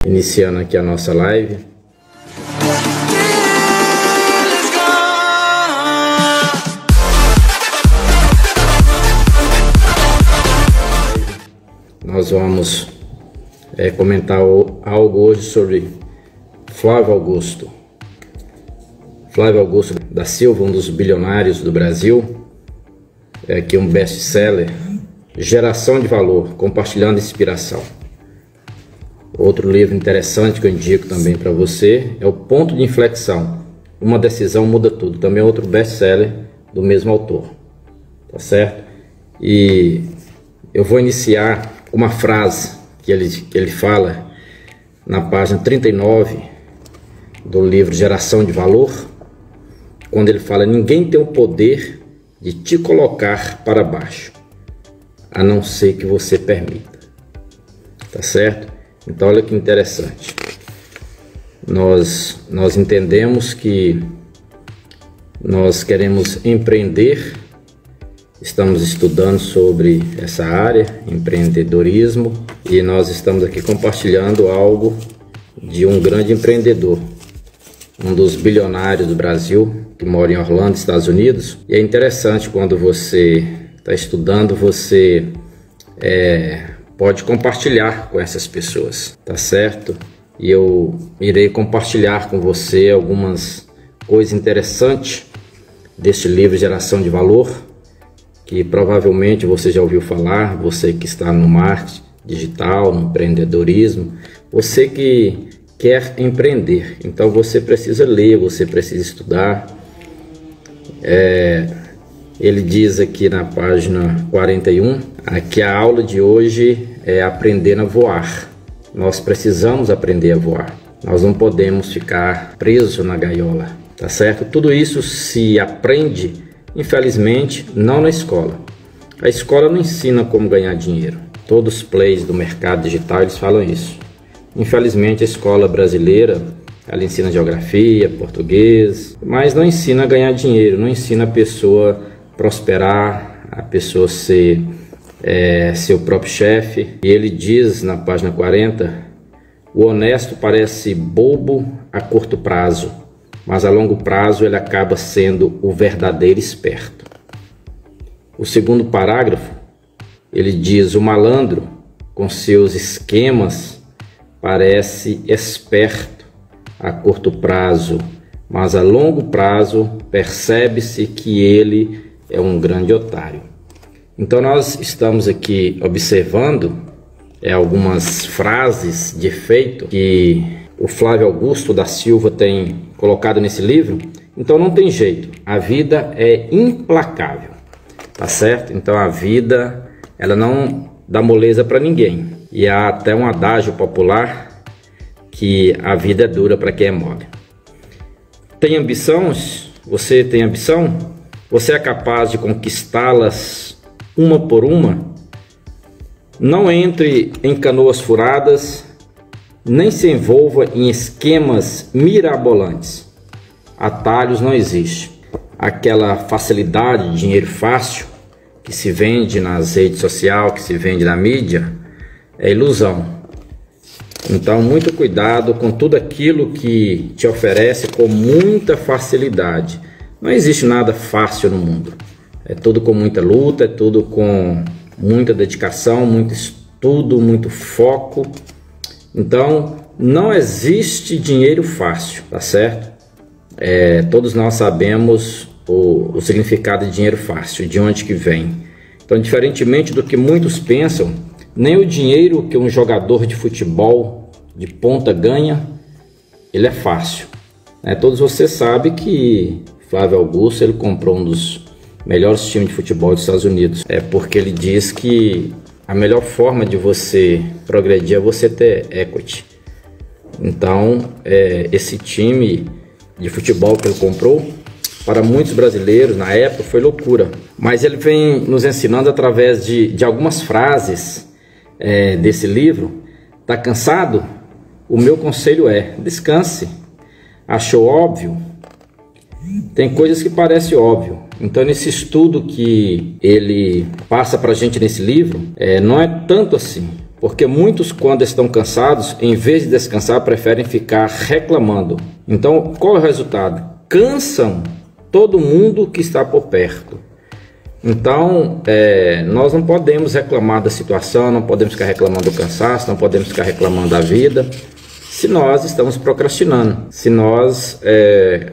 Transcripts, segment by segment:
Iniciando aqui a nossa live. Nós vamos comentar algo hoje sobre Flávio Augusto. Flávio Augusto da Silva, um dos bilionários do Brasil, é aqui um best-seller, Geração de Valor, compartilhando inspiração. Outro livro interessante que eu indico também para você é O Ponto de Inflexão, Uma Decisão Muda Tudo, também outro best-seller do mesmo autor, tá certo? E eu vou iniciar com uma frase que ele fala na página 39 do livro Geração de Valor, quando ele fala: ninguém tem o poder de te colocar para baixo, a não ser que você permita, tá certo? Então olha que interessante, nós entendemos que nós queremos empreender, estamos estudando sobre essa área, empreendedorismo, e nós estamos aqui compartilhando algo de um grande empreendedor, um dos bilionários do Brasil, que mora em Orlando, Estados Unidos. E é interessante, quando você está estudando, você pode compartilhar com essas pessoas, tá certo? E eu irei compartilhar com você algumas coisas interessantes deste livro Geração de Valor, que provavelmente você já ouviu falar, você que está no marketing digital, no empreendedorismo, você que quer empreender. Então você precisa ler, você precisa estudar. Ele diz aqui na página 41 que a aula de hoje é aprender a voar. Nós precisamos aprender a voar. Nós não podemos ficar presos na gaiola, tá certo? Tudo isso se aprende, infelizmente, não na escola. A escola não ensina como ganhar dinheiro. Todos os players do mercado digital, eles falam isso. Infelizmente, a escola brasileira, ela ensina geografia, português, mas não ensina a ganhar dinheiro, não ensina a pessoa prosperar, a pessoa ser seu próprio chefe. E ele diz na página 40: o honesto parece bobo a curto prazo, mas a longo prazo ele acaba sendo o verdadeiro esperto. O segundo parágrafo, ele diz: o malandro, com seus esquemas, parece esperto a curto prazo, mas a longo prazo percebe-se que ele é um grande otário. Então nós estamos aqui observando algumas frases de efeito que o Flávio Augusto da Silva tem colocado nesse livro. Então não tem jeito, a vida é implacável, tá certo? Então a vida, ela não dá moleza para ninguém. E há até um adágio popular que a vida é dura para quem é mole. Tem ambições? Você tem ambição? Você é capaz de conquistá-las uma por uma? Não entre em canoas furadas, nem se envolva em esquemas mirabolantes. Atalhos não existem. Aquela facilidade de dinheiro fácil que se vende nas redes sociais, que se vende na mídia, é ilusão. Então, muito cuidado com tudo aquilo que te oferece com muita facilidade. Não existe nada fácil no mundo. É tudo com muita luta, é tudo com muita dedicação, muito estudo, muito foco. Então, não existe dinheiro fácil, tá certo? Todos nós sabemos o significado de dinheiro fácil, de onde que vem. Então, diferentemente do que muitos pensam, nem o dinheiro que um jogador de futebol de ponta ganha, ele é fácil. Todos vocês sabem que Flávio Augusto, ele comprou um dos melhores times de futebol dos Estados Unidos. É porque ele diz que a melhor forma de você progredir é você ter equity. Então, esse time de futebol que ele comprou, para muitos brasileiros na época foi loucura. Mas ele vem nos ensinando através de algumas frases desse livro. Tá cansado? O meu conselho é: descanse. Achou óbvio? Tem coisas que parecem óbvio. Então, nesse estudo que ele passa para a gente nesse livro, não é tanto assim. Porque muitos, quando estão cansados, em vez de descansar, preferem ficar reclamando. Então, qual é o resultado? Cansam todo mundo que está por perto. Então, nós não podemos reclamar da situação, não podemos ficar reclamando do cansaço, não podemos ficar reclamando da vida, se nós estamos procrastinando, se nós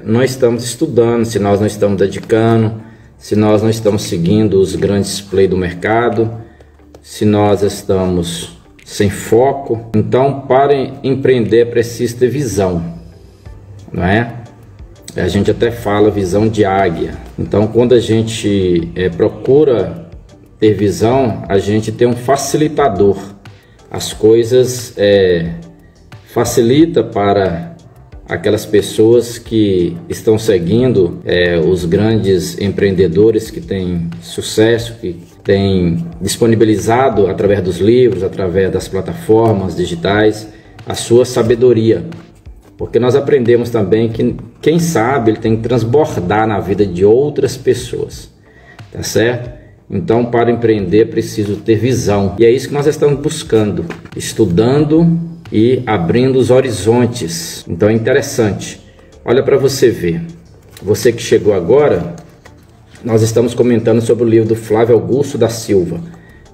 não estamos estudando, se nós não estamos dedicando, se nós não estamos seguindo os grandes players do mercado, se nós estamos sem foco. Então, para empreender é preciso ter visão, não é? A gente até fala visão de águia. Então, quando a gente procura ter visão, a gente tem um facilitador. As coisas facilita para aquelas pessoas que estão seguindo os grandes empreendedores que têm sucesso, que têm disponibilizado através dos livros, através das plataformas digitais, a sua sabedoria. Porque nós aprendemos também que quem sabe ele tem que transbordar na vida de outras pessoas, tá certo? Então, para empreender é preciso ter visão, e é isso que nós estamos buscando, estudando e abrindo os horizontes. Então é interessante, olha para você ver, você que chegou agora, nós estamos comentando sobre o livro do Flávio Augusto da Silva,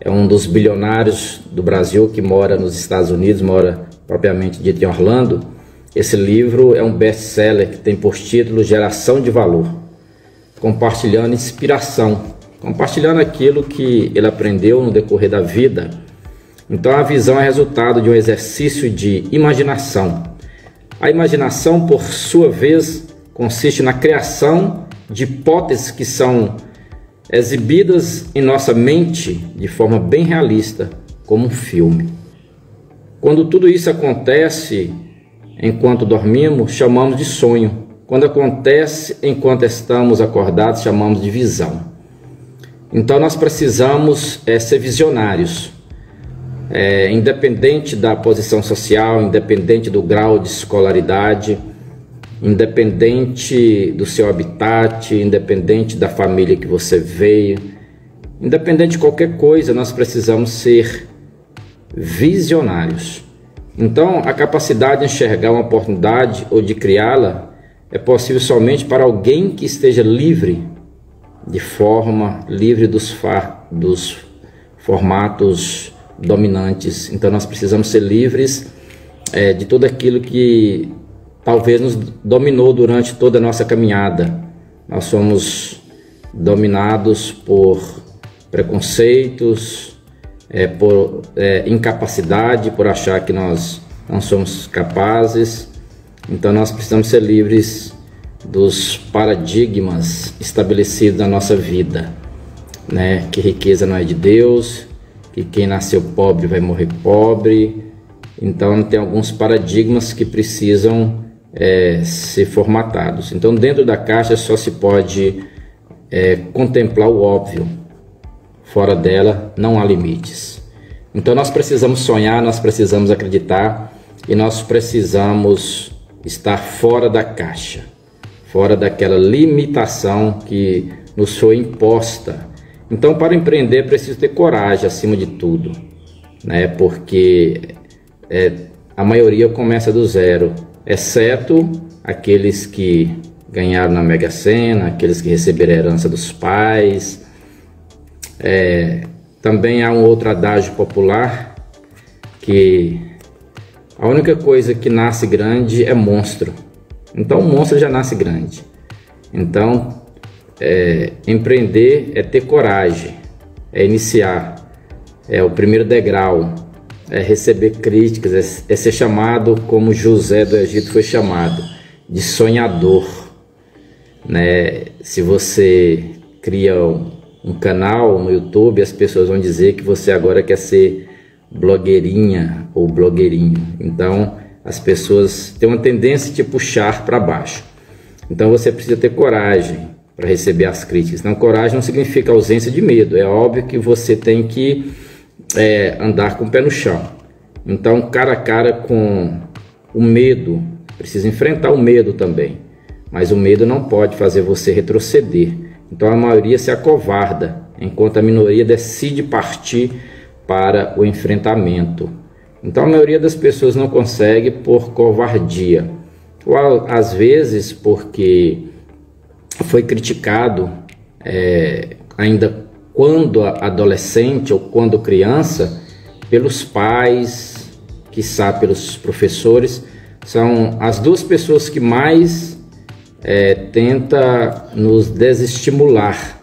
é um dos bilionários do Brasil que mora nos Estados Unidos, mora propriamente dito em Orlando. Esse livro é um best-seller que tem por título Geração de Valor, compartilhando inspiração, compartilhando aquilo que ele aprendeu no decorrer da vida. Então a visão é resultado de um exercício de imaginação. A imaginação, por sua vez, consiste na criação de hipóteses que são exibidas em nossa mente de forma bem realista, como um filme. Quando tudo isso acontece enquanto dormimos, chamamos de sonho. Quando acontece enquanto estamos acordados, chamamos de visão. Então nós precisamos ser visionários, independente da posição social, independente do grau de escolaridade, independente do seu habitat, independente da família que você veio, independente de qualquer coisa, nós precisamos ser visionários. Então, a capacidade de enxergar uma oportunidade ou de criá-la é possível somente para alguém que esteja livre dos formatos dominantes. Então, nós precisamos ser livres de tudo aquilo que talvez nos dominou durante toda a nossa caminhada. Nós somos dominados por preconceitos, por incapacidade, por achar que nós não somos capazes. Então nós precisamos ser livres dos paradigmas estabelecidos na nossa vida, né? Que riqueza não é de Deus, que quem nasceu pobre vai morrer pobre. Então tem alguns paradigmas que precisam ser formatados. Então dentro da caixa só se pode contemplar o óbvio. Fora dela não há limites. Então nós precisamos sonhar, nós precisamos acreditar e nós precisamos estar fora da caixa, fora daquela limitação que nos foi imposta. Então, para empreender é preciso ter coragem acima de tudo, né? Porque a maioria começa do zero, exceto aqueles que ganharam na Mega Sena, aqueles que receberam a herança dos pais. Também há um outro adágio popular que a única coisa que nasce grande é monstro. Então o monstro já nasce grande. Então empreender é ter coragem, é iniciar, é o primeiro degrau, é receber críticas, é ser chamado como José do Egito foi chamado, de sonhador, né? Se você cria um canal no YouTube, as pessoas vão dizer que você agora quer ser blogueirinha ou blogueirinho. Então as pessoas têm uma tendência de te puxar para baixo. Então você precisa ter coragem para receber as críticas. Então coragem não significa ausência de medo. É óbvio que você tem que andar com o pé no chão. Então cara a cara com o medo, precisa enfrentar o medo também. Mas o medo não pode fazer você retroceder. Então a maioria se acovarda, enquanto a minoria decide partir para o enfrentamento. Então a maioria das pessoas não consegue por covardia, ou às vezes porque foi criticado ainda quando adolescente ou quando criança pelos pais, quiçá pelos professores. São as duas pessoas que mais tenta nos desestimular,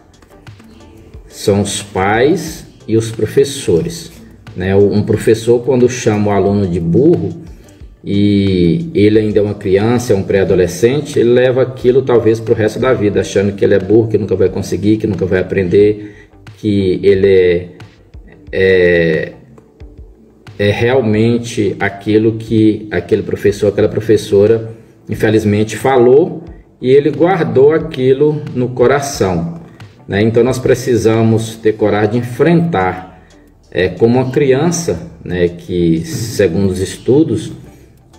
são os pais e os professores, né? Um professor, quando chama o aluno de burro e ele ainda é uma criança, é um pré-adolescente, ele leva aquilo talvez para o resto da vida, achando que ele é burro, que nunca vai conseguir, que nunca vai aprender, que ele é realmente aquilo que aquele professor, aquela professora infelizmente falou, e ele guardou aquilo no coração, né? Então nós precisamos ter coragem de enfrentar, como uma criança, né, que segundo os estudos,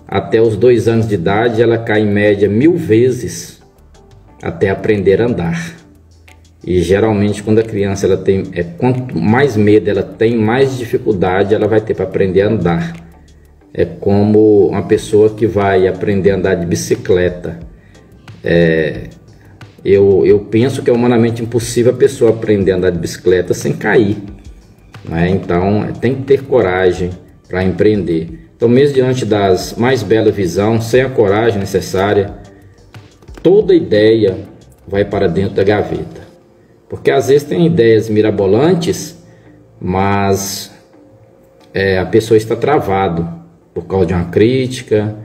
até os 2 anos de idade ela cai em média 1000 vezes até aprender a andar. E geralmente quando a criança ela tem, quanto mais medo ela tem, mais dificuldade ela vai ter para aprender a andar. É como uma pessoa que vai aprender a andar de bicicleta. Eu penso que é humanamente impossível a pessoa aprender a andar de bicicleta sem cair, né? Então tem que ter coragem para empreender. Então, mesmo diante das mais belas visões, sem a coragem necessária, toda ideia vai para dentro da gaveta. Porque às vezes tem ideias mirabolantes, mas a pessoa está travado por causa de uma crítica,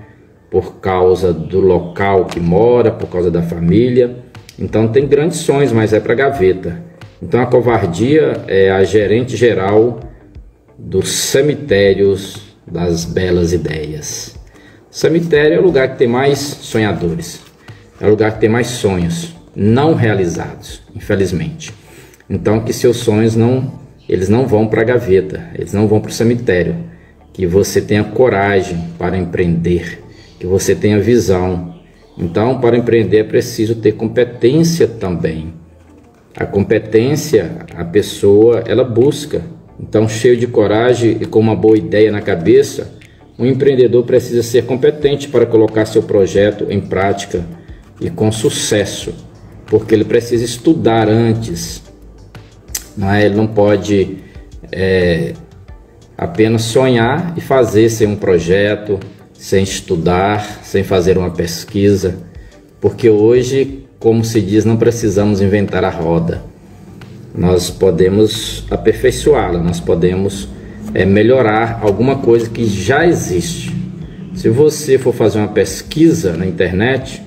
por causa do local que mora, por causa da família. Então tem grandes sonhos, mas é para a gaveta. Então a covardia é a gerente geral dos cemitérios das belas ideias. O cemitério é o lugar que tem mais sonhadores, é o lugar que tem mais sonhos não realizados, infelizmente. Então que seus sonhos eles não vão para a gaveta, eles não vão para o cemitério. Que você tenha coragem para empreender, que você tenha visão. Então, para empreender é preciso ter competência também. A competência, a pessoa, ela busca. Então, cheio de coragem e com uma boa ideia na cabeça, um empreendedor precisa ser competente para colocar seu projeto em prática e com sucesso, porque ele precisa estudar antes. Ele não pode apenas sonhar e fazer sem um projeto, sem estudar, sem fazer uma pesquisa, porque hoje, como se diz, não precisamos inventar a roda. Nós podemos aperfeiçoá-la, nós podemos melhorar alguma coisa que já existe. Se você for fazer uma pesquisa na internet,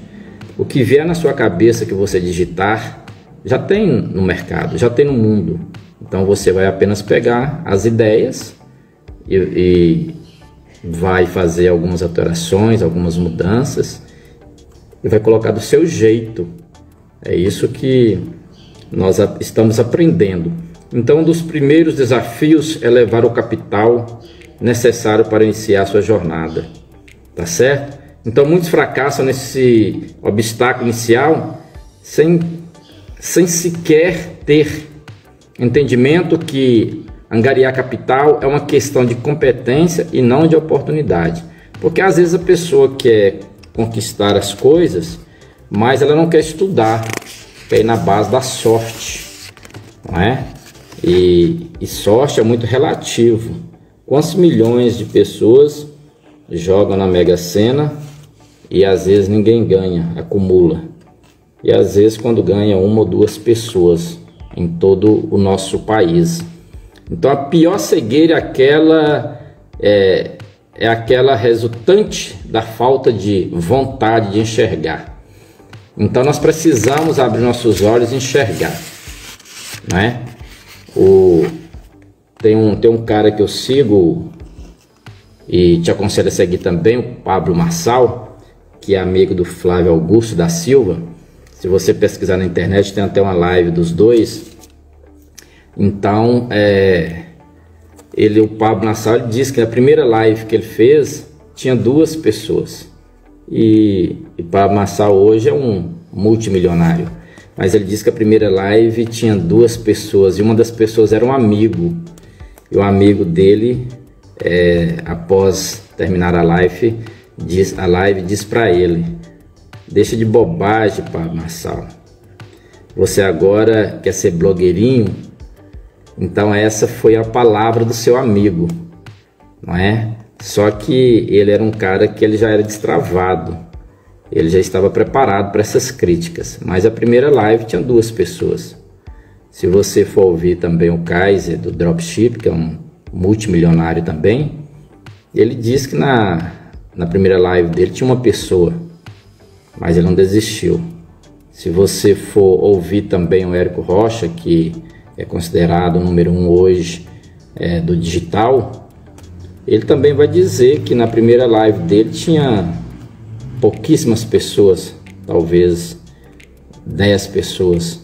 o que vier na sua cabeça que você digitar, já tem no mercado, já tem no mundo. Então você vai apenas pegar as ideias e vai fazer algumas alterações, algumas mudanças e vai colocar do seu jeito. É isso que nós estamos aprendendo. Então, um dos primeiros desafios é levar o capital necessário para iniciar a sua jornada, tá certo? Então, muitos fracassam nesse obstáculo inicial sem sequer ter entendimento que angariar capital é uma questão de competência e não de oportunidade. Porque às vezes a pessoa quer conquistar as coisas, mas ela não quer estudar, quer ir na base da sorte, não é? E sorte é muito relativo. Quantos milhões de pessoas jogam na Mega Sena e às vezes ninguém ganha, acumula. E às vezes quando ganha 1 ou 2 pessoas em todo o nosso país. Então a pior cegueira é aquela resultante da falta de vontade de enxergar. Então nós precisamos abrir nossos olhos e enxergar, né? Tem um cara que eu sigo e te aconselho a seguir também, o Pablo Marçal, que é amigo do Flávio Augusto da Silva. Se você pesquisar na internet, tem até uma live dos dois. Então, o Pablo Marçal, ele disse que na primeira live que ele fez, tinha 2 pessoas. E Pablo Marçal hoje é um multimilionário. Mas ele disse que a primeira live tinha 2 pessoas, e uma das pessoas era um amigo. E o amigo dele, após terminar a live, diz para ele: deixa de bobagem, Pablo Marçal. Você agora quer ser blogueirinho? Então essa foi a palavra do seu amigo, não é? Só que ele era um cara que ele já era destravado. Ele já estava preparado para essas críticas. Mas a primeira live tinha 2 pessoas. Se você for ouvir também o Kaiser do Dropship, que é um multimilionário também, ele diz que na primeira live dele tinha uma pessoa, mas ele não desistiu. Se você for ouvir também o Érico Rocha, que é considerado o número 1 hoje do digital, ele também vai dizer que na primeira live dele tinha pouquíssimas pessoas, talvez 10 pessoas.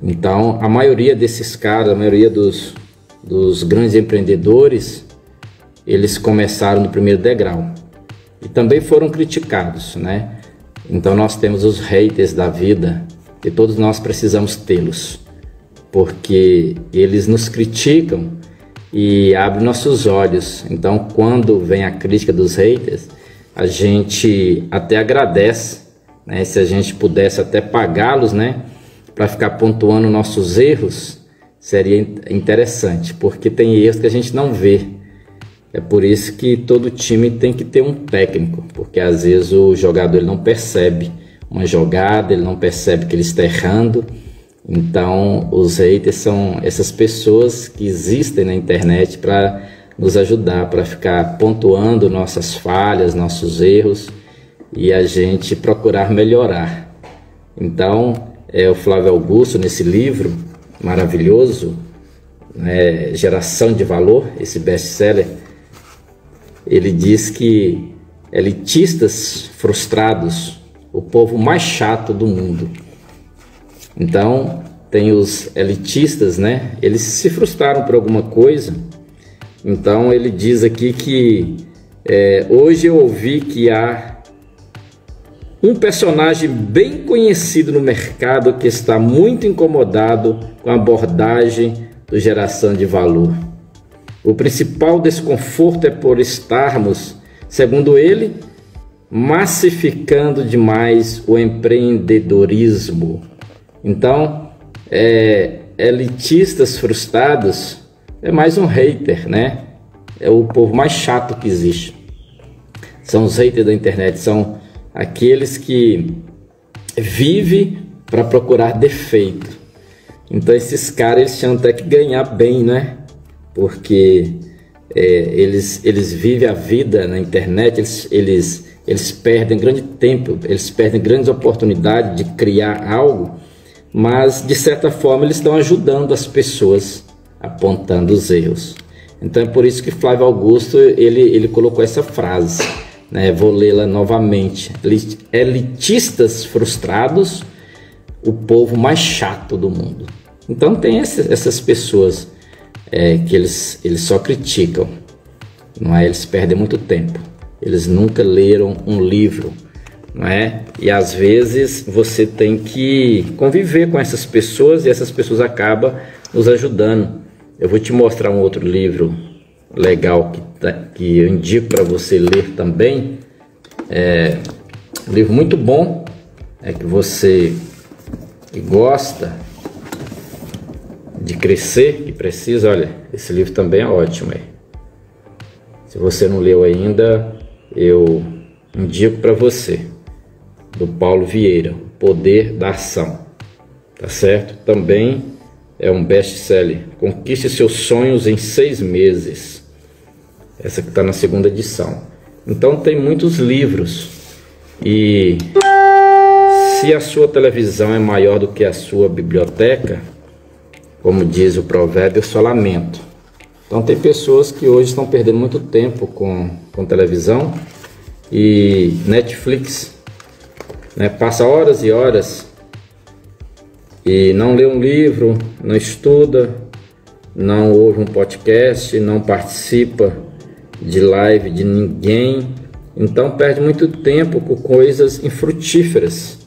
Então a maioria desses caras, a maioria dos grandes empreendedores, eles começaram no primeiro degrau e também foram criticados, né? Então nós temos os haters da vida, e todos nós precisamos tê-los, porque eles nos criticam e abrem nossos olhos. Então quando vem a crítica dos haters, a gente até agradece, né? Se a gente pudesse até pagá-los, né, para ficar pontuando nossos erros, seria interessante, porque tem erros que a gente não vê. É por isso que todo time tem que ter um técnico, porque às vezes o jogador ele não percebe uma jogada, ele não percebe que ele está errando. Então os haters são essas pessoas que existem na internet para nos ajudar, para ficar pontuando nossas falhas, nossos erros, e a gente procurar melhorar. Então o Flávio Augusto, nesse livro maravilhoso, Geração de Valor, esse best-seller, ele diz que elitistas frustrados, o povo mais chato do mundo. Então tem os elitistas, né? Eles se frustraram por alguma coisa. Então ele diz aqui que hoje eu ouvi que há um personagem bem conhecido no mercado que está muito incomodado com a abordagem do Geração de Valor. O principal desconforto é por estarmos, segundo ele, massificando demais o empreendedorismo. Então, elitistas frustrados é mais um hater, né? É o povo mais chato que existe. São os haters da internet, são aqueles que vivem para procurar defeito. Então esses caras eles tinham até que ganhar bem, né? Porque eles vivem a vida na internet, eles perdem grande tempo, eles perdem grandes oportunidades de criar algo, mas de certa forma eles estão ajudando as pessoas, apontando os erros. Então é por isso que Flávio Augusto ele colocou essa frase, né? Vou lê-la novamente: elitistas frustrados, o povo mais chato do mundo. Então tem essas pessoas que eles só criticam, não é? Eles perdem muito tempo, eles nunca leram um livro, não é? E às vezes você tem que conviver com essas pessoas e essas pessoas acabam nos ajudando. Eu vou te mostrar um outro livro legal que eu indico para você ler também. Um livro muito bom, que você gosta de crescer, que precisa. Olha, esse livro também é ótimo. Se você não leu ainda, eu indico para você, do Paulo Vieira, O Poder da Ação, tá certo? Também é um best-seller. Conquiste seus sonhos em 6 meses. Essa que está na 2ª edição. Então tem muitos livros. E se a sua televisão é maior do que a sua biblioteca, como diz o provérbio, eu só lamento. Então tem pessoas que hoje estão perdendo muito tempo com televisão e Netflix, né? Passa horas e horas e não lê um livro, não estuda, não ouve um podcast, não participa de live de ninguém. Então perde muito tempo com coisas infrutíferas.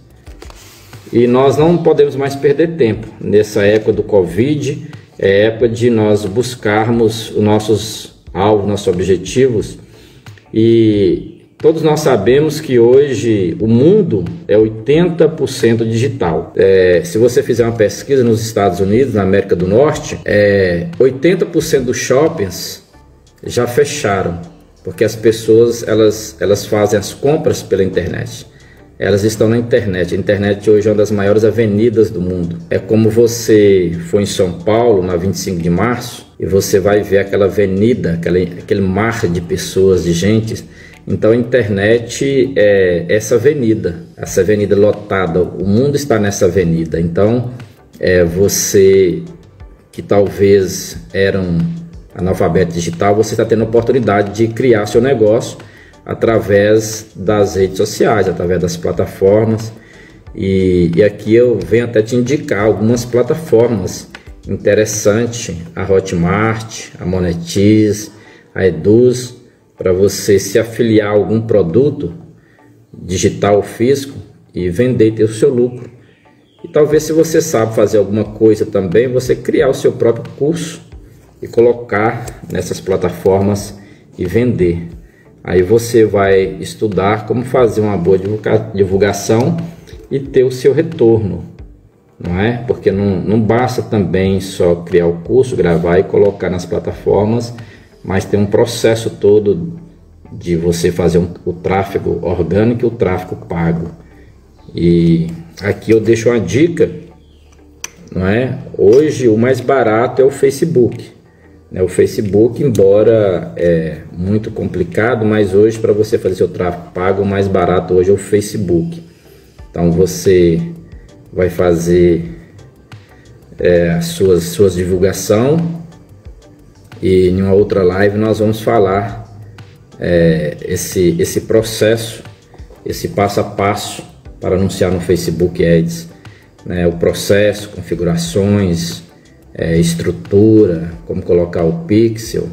E nós não podemos mais perder tempo nessa época do Covid É época de nós buscarmos os nossos alvos, nossos objetivos, e todos nós sabemos que hoje o mundo é 80% digital. Se você fizer uma pesquisa nos Estados Unidos, na América do Norte, 80% dos shoppings já fecharam, porque as pessoas elas fazem as compras pela internet. Elas estão na internet. A internet hoje é uma das maiores avenidas do mundo. É como você for em São Paulo, na 25 de março, e você vai ver aquela avenida, aquele mar de pessoas, de gente. Então a internet é essa avenida lotada. O mundo está nessa avenida. Então você que talvez era um analfabeto digital, você está tendo a oportunidade de criar seu negócio através das redes sociais, através das plataformas, e aqui eu venho até te indicar algumas plataformas interessantes, a Hotmart, a Monetize, a Eduz, para você se afiliar a algum produto digital ou físico e vender e ter o seu lucro. E talvez, se você sabe fazer alguma coisa também, você criar o seu próprio curso e colocar nessas plataformas e vender. Aí você vai estudar como fazer uma boa divulgação e ter o seu retorno, não é? Porque não basta também só criar o curso, gravar e colocar nas plataformas, mas tem um processo todo de você fazer o tráfego orgânico e o tráfego pago. E aqui eu deixo uma dica, não é? Hoje o mais barato é o Facebook. O Facebook, embora é muito complicado, mas hoje, para você fazer seu tráfego pago, o mais barato hoje é o Facebook. Então você vai fazer a suas divulgação, e em uma outra live nós vamos falar esse processo, esse passo a passo para anunciar no Facebook Ads, o processo, configurações, estrutura, como colocar o pixel,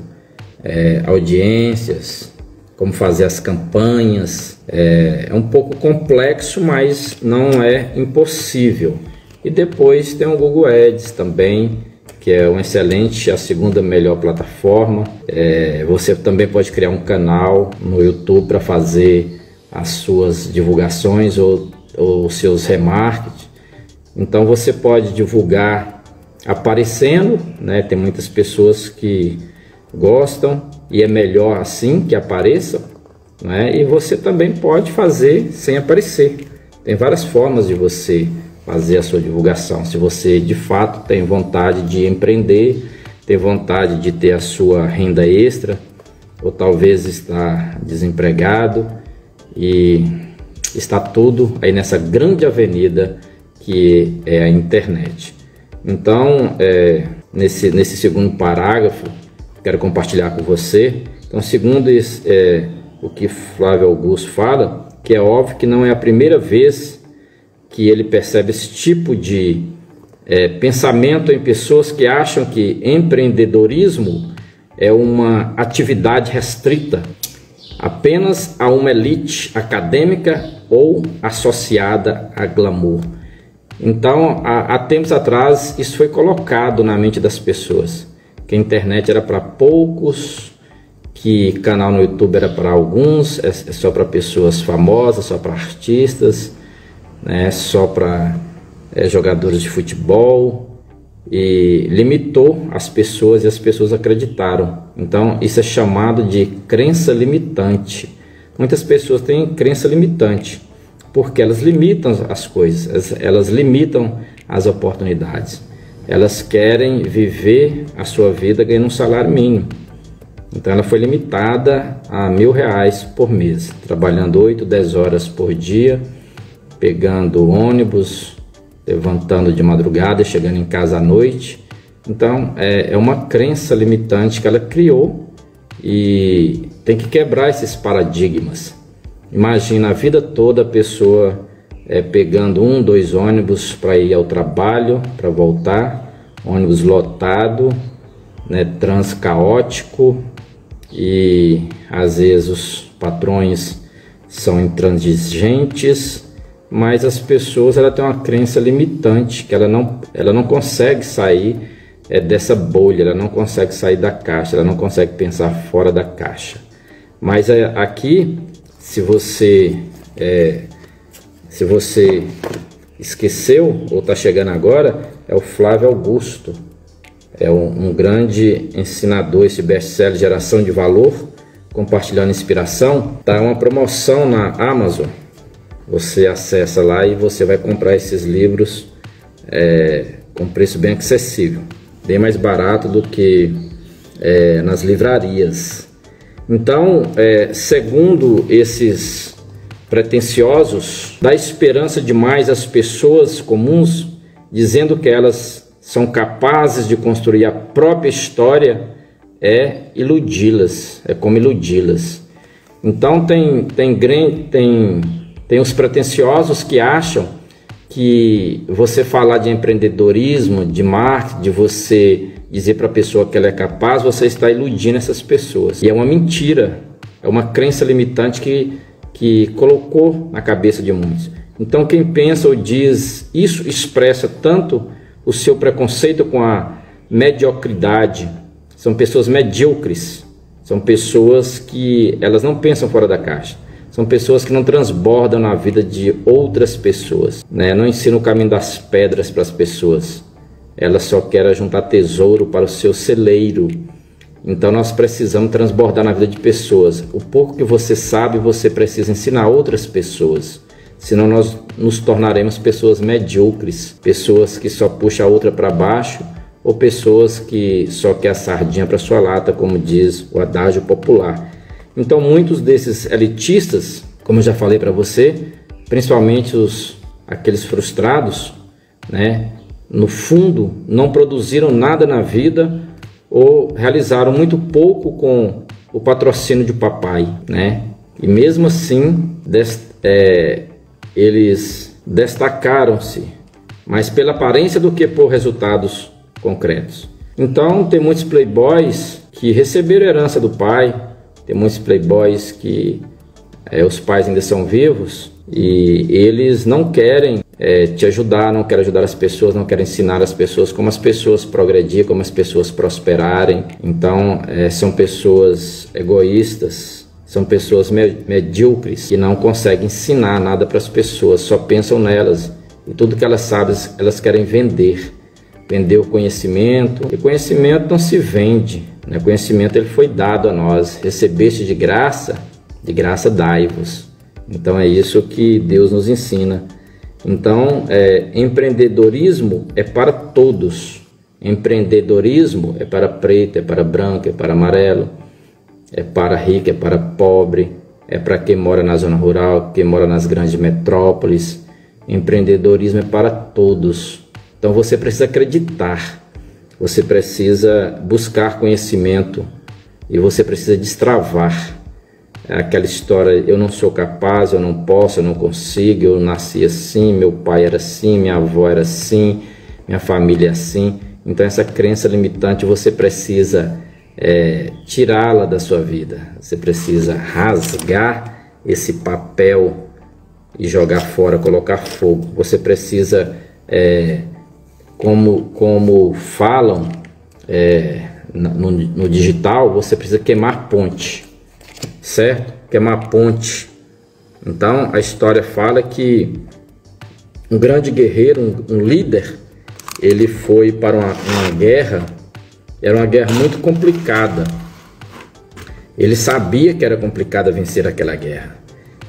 audiências, como fazer as campanhas. É um pouco complexo, mas não é impossível. E depois tem o Google Ads também, que é um excelente, a segunda melhor plataforma. Você também pode criar um canal no YouTube para fazer as suas divulgações ou seus remarketing. Então você pode divulgar aparecendo, tem muitas pessoas que gostam e é melhor assim que apareça, e você também pode fazer sem aparecer. Tem várias formas de você fazer a sua divulgação. Se você de fato tem vontade de empreender, tem vontade de ter a sua renda extra, ou talvez está desempregado e está tudo aí nessa grande avenida que é a internet. Então, nesse segundo parágrafo, quero compartilhar com você. Então, segundo o que Flávio Augusto fala, que é óbvio que não é a primeira vez que ele percebe esse tipo de pensamento em pessoas que acham que empreendedorismo é uma atividade restrita apenas a uma elite acadêmica ou associada a glamour. Então, há tempos atrás, isso foi colocado na mente das pessoas, que a internet era para poucos, que canal no YouTube era para alguns, é só para pessoas famosas, só para artistas, só para jogadores de futebol, e limitou as pessoas e as pessoas acreditaram. Então, isso é chamado de crença limitante. Muitas pessoas têm crença limitante, porque elas limitam as coisas, elas limitam as oportunidades. Elas querem viver a sua vida ganhando um salário mínimo. Então ela foi limitada a R$1.000 por mês, trabalhando 8, 10 horas por dia, pegando ônibus, levantando de madrugada e chegando em casa à noite. Então é uma crença limitante que ela criou e tem que quebrar esses paradigmas. Imagina a vida toda a pessoa pegando 1, 2 ônibus para ir ao trabalho, para voltar, ônibus lotado, trânsito caótico, e às vezes os patrões são intransigentes, mas as pessoas têm uma crença limitante, que ela não consegue sair é dessa bolha, ela não consegue sair da caixa, ela não consegue pensar fora da caixa. Mas aqui, se você esqueceu ou está chegando agora, é o Flávio Augusto. É um grande ensinador, esse best-seller Geração de Valor, compartilhando inspiração. Tá uma promoção na Amazon. Você acessa lá e você vai comprar esses livros com preço bem acessível, bem mais barato do que nas livrarias. Então, segundo esses pretensiosos, dá esperança demais às pessoas comuns, dizendo que elas são capazes de construir a própria história, iludi-las, como iludi-las. Então tem os pretensiosos que acham que você falar de empreendedorismo, de marketing, de você dizer para a pessoa que ela é capaz, você está iludindo essas pessoas. E é uma mentira, é uma crença limitante que colocou na cabeça de muitos. Então quem pensa ou diz isso expressa tanto o seu preconceito com a mediocridade. São pessoas medíocres, são pessoas que elas não pensam fora da caixa, são pessoas que não transbordam na vida de outras pessoas, né? Não ensinam o caminho das pedras para as pessoas, elas só querem juntar tesouro para o seu celeiro. Então nós precisamos transbordar na vida de pessoas. O pouco que você sabe, você precisa ensinar outras pessoas. Senão nós nos tornaremos pessoas medíocres, pessoas que só puxam a outra para baixo, ou pessoas que só querem a sardinha para sua lata, como diz o adágio popular. Então muitos desses elitistas, como eu já falei para você, principalmente aqueles frustrados, né, no fundo não produziram nada na vida ou realizaram muito pouco com o patrocínio de papai, né? E mesmo assim eles destacaram-se mais pela aparência do que por resultados concretos. Então tem muitos playboys que receberam herança do pai, tem muitos playboys que os pais ainda são vivos e eles não querem te ajudar, não querem ajudar as pessoas, não querem ensinar as pessoas como as pessoas progredirem, como as pessoas prosperarem. Então são pessoas egoístas, são pessoas medíocres que não conseguem ensinar nada para as pessoas, só pensam nelas e tudo que elas sabem elas querem vender o conhecimento, e conhecimento não se vende, né? Conhecimento ele foi dado a nós, recebeste de graça dai-vos. Então é isso que Deus nos ensina. Então empreendedorismo é para todos, empreendedorismo é para preto, é para branco, é para amarelo, é para rico, é para pobre, é para quem mora na zona rural, quem mora nas grandes metrópoles. Empreendedorismo é para todos. Então você precisa acreditar, você precisa buscar conhecimento e você precisa destravar aquela história: eu não sou capaz, eu não posso, eu não consigo, eu nasci assim, meu pai era assim, minha avó era assim, minha família é assim. Então essa crença limitante você precisa tirá-la da sua vida, você precisa rasgar esse papel e jogar fora, colocar fogo. Você precisa como falam no digital, você precisa queimar ponte, certo? Queimar ponte. Então a história fala que um grande guerreiro, um líder, ele foi para uma guerra. Era uma guerra muito complicada. Ele sabia que era complicado vencer aquela guerra.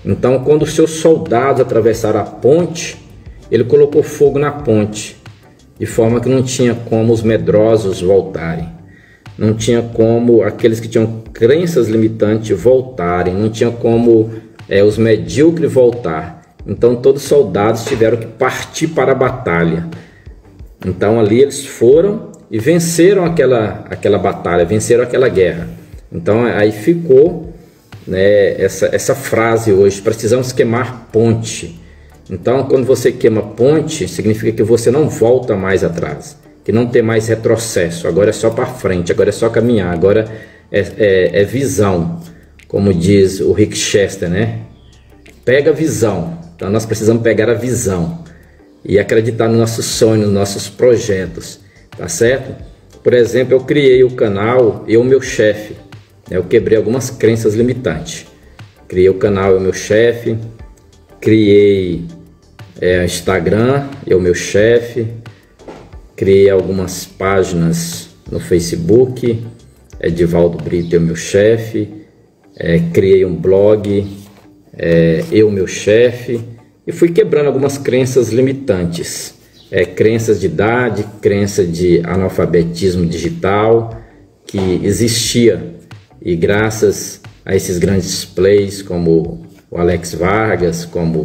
Então quando os seus soldados atravessaram a ponte, ele colocou fogo na ponte, de forma que não tinha como os medrosos voltarem, não tinha como aqueles que tinham crenças limitantes voltarem, não tinha como os medíocres voltar. Então todos os soldados tiveram que partir para a batalha. Então ali eles foram e venceram aquela batalha, venceram aquela guerra. Então aí ficou, né, essa frase hoje: precisamos queimar ponte. Então quando você queima ponte, significa que você não volta mais atrás, que não tem mais retrocesso, agora é só para frente, agora é só caminhar, agora é visão, como diz o Rick Chester, né? Pega a visão. Então nós precisamos pegar a visão e acreditar nos nossos sonhos, nos nossos projetos, tá certo? Por exemplo, eu criei o canal Eu Meu Chefe. Eu quebrei algumas crenças limitantes. Criei o canal Eu Meu Chefe, criei Instagram Eu Meu Chefe, criei algumas páginas no Facebook, Edivaldo Brito Eu Meu Chefe, criei um blog, Eu Meu Chefe, e fui quebrando algumas crenças limitantes, crenças de idade, crença de analfabetismo digital que existia, e graças a esses grandes plays como o Alex Vargas, como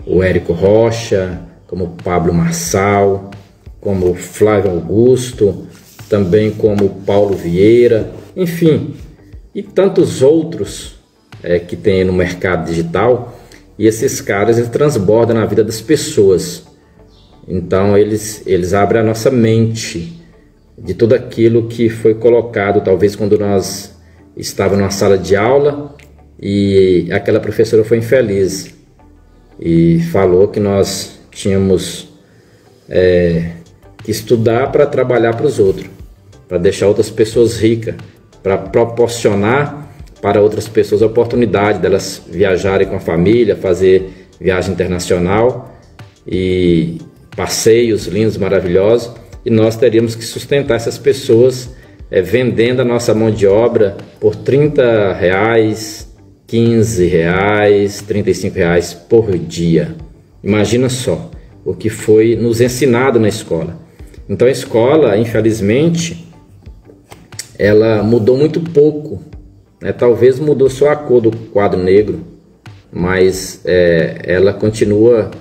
o Érico Rocha, como o Pablo Marçal, como o Flávio Augusto, também como o Paulo Vieira, enfim, e tantos outros que tem no mercado digital. E esses caras, eles transbordam na vida das pessoas. Então eles abrem a nossa mente de tudo aquilo que foi colocado, talvez quando nós estávamos numa sala de aula e aquela professora foi infeliz e falou que nós tínhamos que estudar para trabalhar para os outros, para deixar outras pessoas ricas, para proporcionar para outras pessoas a oportunidade delas viajarem com a família, fazer viagem internacional e passeios lindos, maravilhosos, e nós teríamos que sustentar essas pessoas vendendo a nossa mão de obra por R$30, R$15, R$35 por dia. Imagina só o que foi nos ensinado na escola. Então a escola, infelizmente, ela mudou muito pouco, né? Talvez mudou só a cor do quadro negro, mas ela continua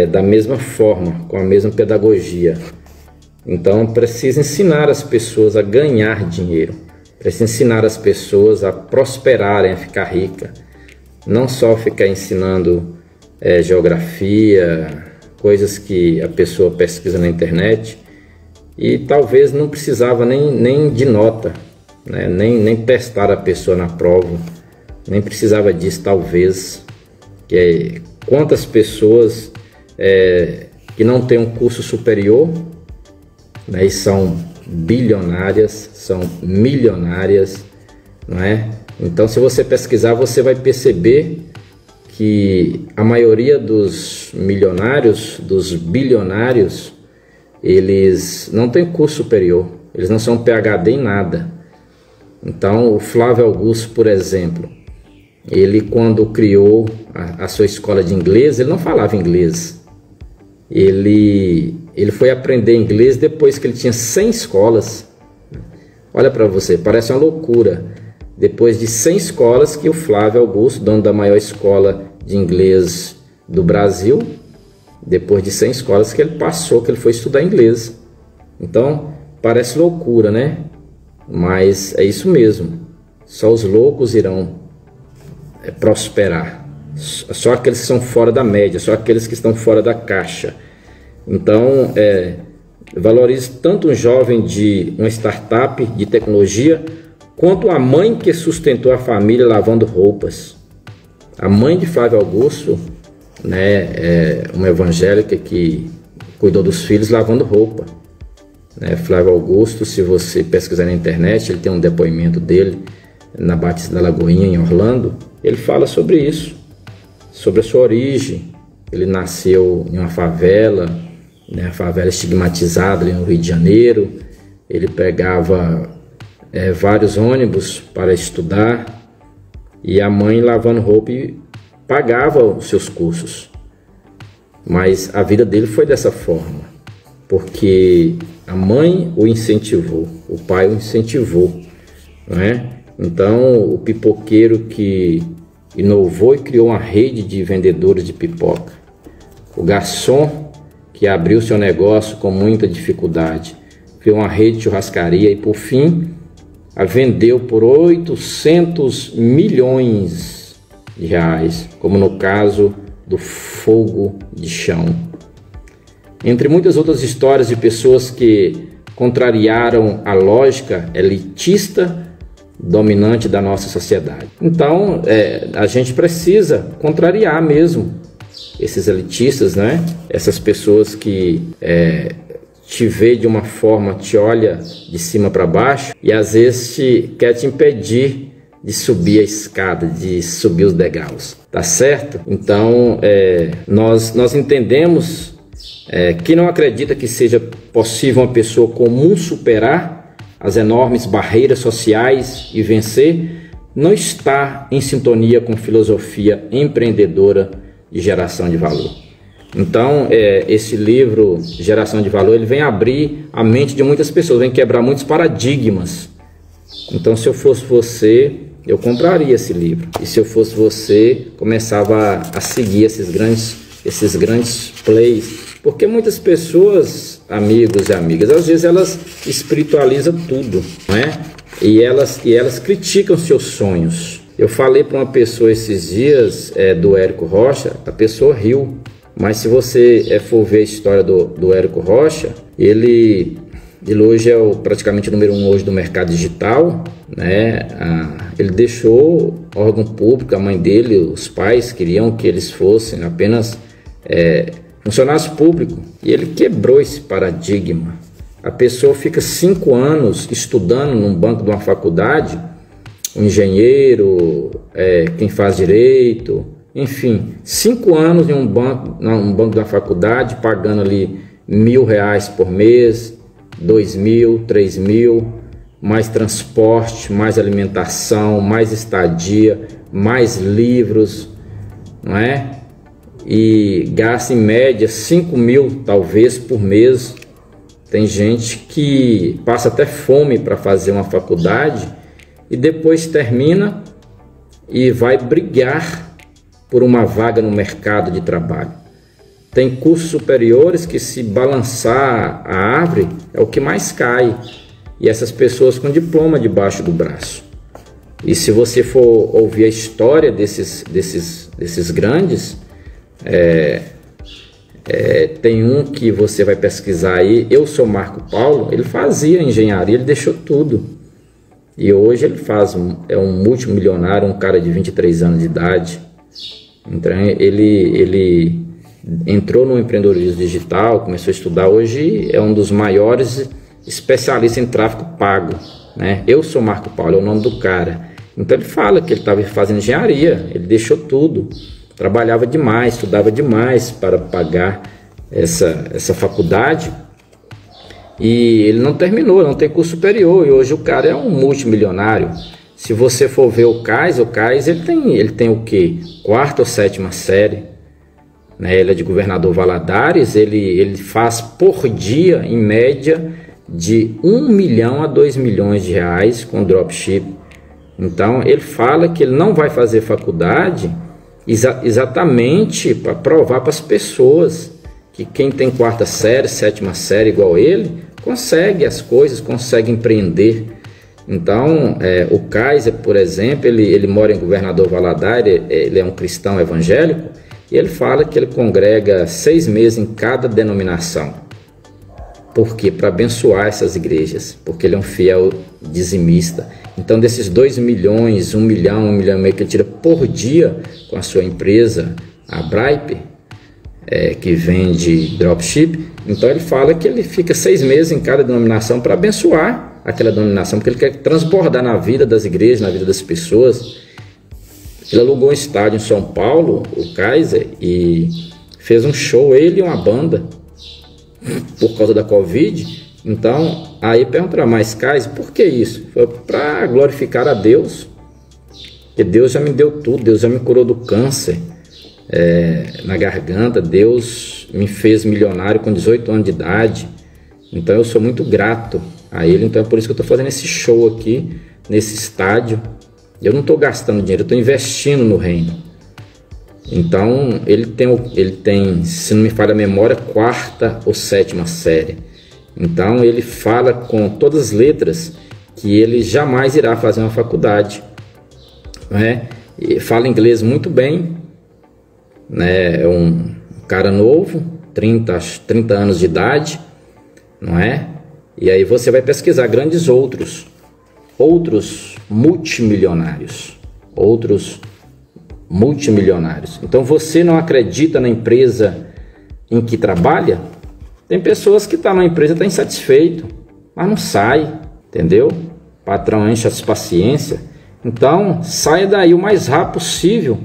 da mesma forma, com a mesma pedagogia. Então precisa ensinar as pessoas a ganhar dinheiro, precisa ensinar as pessoas a prosperarem, a ficar rica, não só ficar ensinando geografia, coisas que a pessoa pesquisa na internet e talvez não precisava nem de nota, né? nem testar a pessoa na prova, nem precisava disso talvez. Quantas pessoas que não têm um curso superior, né, e são bilionárias, são milionárias, não é? Então se você pesquisar, você vai perceber que a maioria dos milionários, dos bilionários, eles não têm curso superior, eles não são PhD em nada. Então o Flávio Augusto, por exemplo, ele quando criou a sua escola de inglês, ele não falava inglês. Ele foi aprender inglês depois que ele tinha 100 escolas. Olha para você, parece uma loucura. Depois de 100 escolas que o Flávio Augusto, dono da maior escola de inglês do Brasil, depois de 100 escolas que ele passou, que ele foi estudar inglês. Então, parece loucura, né? Mas é isso mesmo. Só os loucos irão prosperar. Só aqueles que são fora da média, só aqueles que estão fora da caixa. Então, valorize tanto um jovem de uma startup de tecnologia, quanto a mãe que sustentou a família lavando roupas. A mãe de Flávio Augusto, né, uma evangélica que cuidou dos filhos lavando roupa. Flávio Augusto, se você pesquisar na internet, ele tem um depoimento dele na Batista da Lagoinha, em Orlando. Ele fala sobre isso, sobre a sua origem. Ele nasceu em uma favela, né, favela estigmatizada ali no Rio de Janeiro. Ele pegava vários ônibus para estudar e a mãe lavando roupa e pagava os seus cursos. Mas a vida dele foi dessa forma, porque a mãe o incentivou, o pai o incentivou, não é? Então o pipoqueiro que inovou e criou uma rede de vendedores de pipoca, o garçom que abriu seu negócio com muita dificuldade, criou uma rede de churrascaria e por fim a vendeu por 800 milhões de reais, como no caso do fogo de chão. Entre muitas outras histórias de pessoas que contrariaram a lógica elitista dominante da nossa sociedade. Então, a gente precisa contrariar mesmo esses elitistas, né? Essas pessoas que te vê de uma forma, te olha de cima para baixo e às vezes quer te impedir de subir a escada, de subir os degraus, tá certo? Então nós entendemos que não acredita que seja possível uma pessoa comum superar as enormes barreiras sociais e vencer, não está em sintonia com filosofia empreendedora de geração de valor. Então, esse livro, Geração de Valor, ele vem abrir a mente de muitas pessoas, vem quebrar muitos paradigmas. Então, se eu fosse você, eu compraria esse livro. E se eu fosse você, começava a seguir esses grandes plays. Porque muitas pessoas, amigos e amigas, às vezes elas espiritualizam tudo, né? E elas criticam seus sonhos. Eu falei para uma pessoa esses dias do Érico Rocha, a pessoa riu. Mas se você for ver a história do Érico Rocha, ele hoje é praticamente o número 1 hoje do mercado digital, né? Ele deixou órgão público, a mãe dele, os pais queriam que eles fossem apenas funcionários públicos, e ele quebrou esse paradigma. A pessoa fica 5 anos estudando num banco de uma faculdade, um engenheiro, quem faz direito, enfim, 5 anos em um banco da faculdade, pagando ali R$1.000 por mês, 2.000, 3.000, mais transporte, mais alimentação, mais estadia, mais livros, não é? E gasta em média 5.000 talvez por mês. Tem gente que passa até fome para fazer uma faculdade e depois termina e vai brigar por uma vaga no mercado de trabalho. Tem cursos superiores que, se balançar a árvore, é o que mais cai. E essas pessoas com diploma debaixo do braço. E se você for ouvir a história desses grandes, tem um que você vai pesquisar aí, Eu Sou Marco Paulo, ele fazia engenharia, ele deixou tudo. E hoje ele é um multimilionário, um cara de 23 anos de idade. Então ele entrou no empreendedorismo digital, começou a estudar, hoje é um dos maiores especialistas em tráfego pago, né? Eu Sou Marco Paulo, é o nome do cara. Então ele fala que ele estava fazendo engenharia, ele deixou tudo, trabalhava demais, estudava demais para pagar essa faculdade, e ele não terminou, não tem curso superior, e hoje o cara é um multimilionário. Se você for ver o Cais ele tem o quê? 4ª ou 7ª série, né? Ele é de Governador Valadares, ele faz por dia, em média, de 1 milhão a 2 milhões de reais com dropship. Então, ele fala que ele não vai fazer faculdade exatamente para provar para as pessoas que quem tem 4ª série, 7ª série igual ele, consegue as coisas, consegue empreender. Então, o Kaiser, por exemplo, ele mora em Governador Valadares, ele é um cristão evangélico, e ele fala que ele congrega 6 meses em cada denominação. Por quê? Para abençoar essas igrejas, porque ele é um fiel dizimista. Então, desses 2 milhões, 1 milhão, 1 milhão e meio que ele tira por dia com a sua empresa, a Bripe, que vende dropship, então ele fala que ele fica 6 meses em cada denominação para abençoar aquela denominação, porque ele quer transbordar na vida das igrejas, na vida das pessoas. Ele alugou um estádio em São Paulo, o Kaiser, e fez um show, ele e uma banda, por causa da Covid. Então, aí perguntaram, mas Kaiser, por que isso? Foi para glorificar a Deus, porque Deus já me deu tudo, Deus já me curou do câncer na garganta, Deus me fez milionário com 18 anos de idade, então eu sou muito grato a ele. Então é por isso que eu estou fazendo esse show aqui, nesse estádio. Eu não estou gastando dinheiro, eu estou investindo no reino. Então ele tem, se não me falha a memória, 4ª ou 7ª série. Então ele fala com todas as letras que ele jamais irá fazer uma faculdade, né? E fala inglês muito bem, né? É um cara novo, 30 anos de idade, não é? E aí você vai pesquisar grandes outros multimilionários, Então você não acredita na empresa em que trabalha? Tem pessoas que estão na empresa, estão insatisfeitos, mas não sai, entendeu? O patrão enche as paciências. Então, saia daí o mais rápido possível,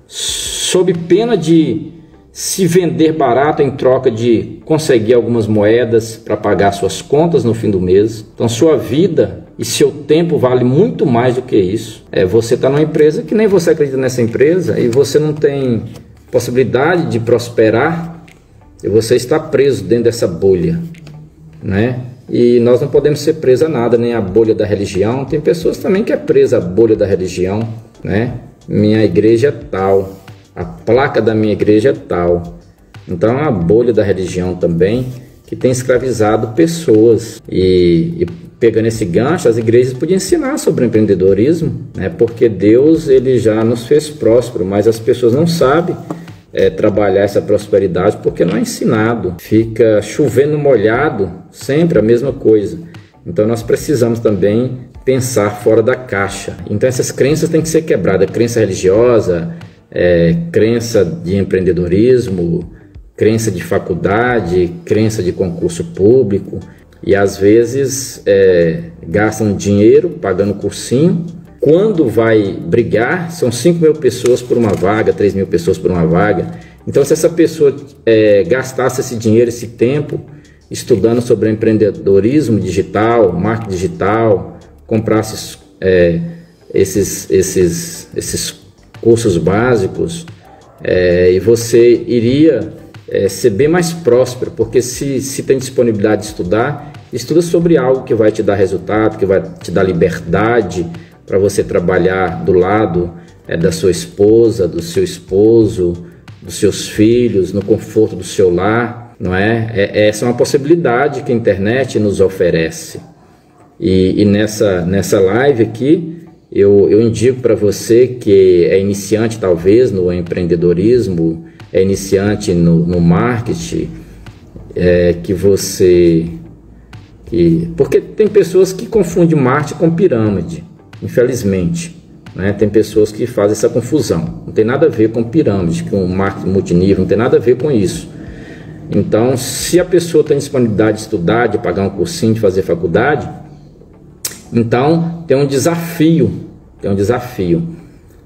sob pena de se vender barato em troca de conseguir algumas moedas para pagar suas contas no fim do mês. Então, sua vida e seu tempo vale muito mais do que isso. Você está numa empresa que nem você acredita nessa empresa e você não tem possibilidade de prosperar e você está preso dentro dessa bolha, né? E nós não podemos ser presos a nada, nem a bolha da religião. Tem pessoas também que é presa à bolha da religião, né? Minha igreja é tal, a placa da minha igreja é tal. Então é uma bolha da religião também que tem escravizado pessoas. E pegando esse gancho, as igrejas podiam ensinar sobre empreendedorismo, né? Porque Deus ele já nos fez próspero, mas as pessoas não sabem trabalhar essa prosperidade porque não é ensinado. Fica chovendo molhado, sempre a mesma coisa. Então nós precisamos também pensar fora da caixa. Então essas crenças têm que ser quebradas, crença religiosa, crença de empreendedorismo, crença de faculdade, crença de concurso público, e às vezes gastam dinheiro pagando cursinho. Quando vai brigar, são 5.000 pessoas por uma vaga, 3.000 pessoas por uma vaga. Então, se essa pessoa gastasse esse dinheiro, esse tempo, estudando sobre empreendedorismo digital, marketing digital, comprasse esses cursos básicos, e você iria ser bem mais próspero, porque se tem disponibilidade de estudar, estuda sobre algo que vai te dar resultado, que vai te dar liberdade, para você trabalhar do lado da sua esposa, do seu esposo, dos seus filhos, no conforto do seu lar, não é? Essa é uma possibilidade que a internet nos oferece. E nessa live aqui, eu indico para você que é iniciante talvez no empreendedorismo, é iniciante no marketing, porque tem pessoas que confundem marketing com pirâmide. Infelizmente, né? Tem pessoas que fazem essa confusão. Não tem nada a ver com pirâmide, com marketing multinível, não tem nada a ver com isso. Então, se a pessoa tem disponibilidade de estudar, de pagar um cursinho, de fazer faculdade, então tem um desafio,